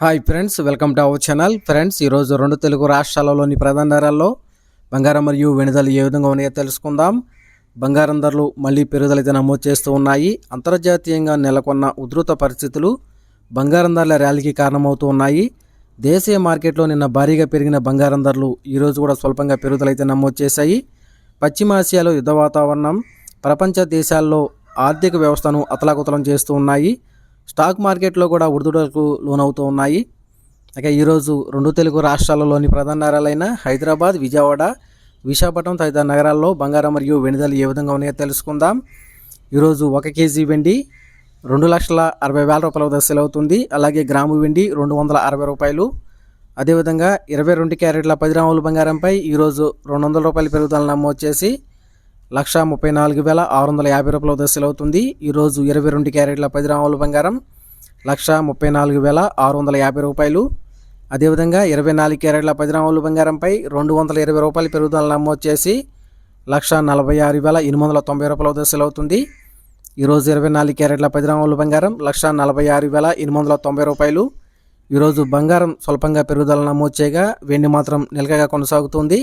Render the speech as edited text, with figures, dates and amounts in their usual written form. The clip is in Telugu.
Hi friends, welcome to our channel. Friends, ఈరోజు రెండు తెలుగు రాష్ట్రాలలోని ప్రధాన నగరాల్లో బంగారం మరియు వెండి ధరలు ఏ విధంగా ఉన్నాయో తెలుసుకుందాం. బంగారం ధరలు మళ్ళీ పెరుగుదలైతే నమోదు చేస్తూ ఉన్నాయి. అంతర్జాతీయంగా నెలకొన్న ఉధృత పరిస్థితులు బంగారం ధరల ర్యాలీకి కారణమవుతూ ఉన్నాయి. దేశీయ మార్కెట్లో నిన్న భారీగా పెరిగిన బంగారం ధరలు ఈరోజు కూడా స్వల్పంగా పెరుగుదలైతే నమోదు చేశాయి. పశ్చిమాసియాలో యుద్ధ వాతావరణం ప్రపంచ దేశాల్లో ఆర్థిక వ్యవస్థను అతలాకుతలం చేస్తూ ఉన్నాయి. స్టాక్ మార్కెట్లో కూడా ఒడిదుడుకులకు లోనవుతూ ఉన్నాయి. ఇక ఈరోజు రెండు తెలుగు రాష్ట్రాలలోని ప్రధాన నగరాలైన హైదరాబాద్, విజయవాడ, విశాఖపట్నం తదితర నగరాల్లో బంగారం మరియు వెండి ధరలు ఏ విధంగా ఉన్నాయో తెలుసుకుందాం. ఈరోజు 1 కేజీ వెండి 2,60,000 రూపాయల వద్ద సెలవుతుంది. అలాగే గ్రాము వెండి 260 రూపాయలు. అదేవిధంగా 22 క్యారెట్ల 10 గ్రాముల బంగారంపై ఈరోజు 200 రూపాయల పెరుగుదల నమోదు చేసి 1,34,650 రూపాయల వద్ద సెలవుతుంది. ఈరోజు 22 క్యారెట్ల 10 గ్రాముల బంగారం 1,34,650 రూపాయలు. అదేవిధంగా 24 క్యారెట్ల 10 గ్రాముల బంగారంపై 220 రూపాయల పెరుగుదల నమోదు చేసి 1,46,890 రూపాయల వద్ద సెలవుతుంది. ఈరోజు 24 క్యారెట్ల 10 గ్రాముల బంగారం 1,46,890 రూపాయలు. ఈరోజు బంగారం స్వల్పంగా పెరుగుదల నమోదు చేయగా వెండి మాత్రం నిలకడగా కొనసాగుతుంది.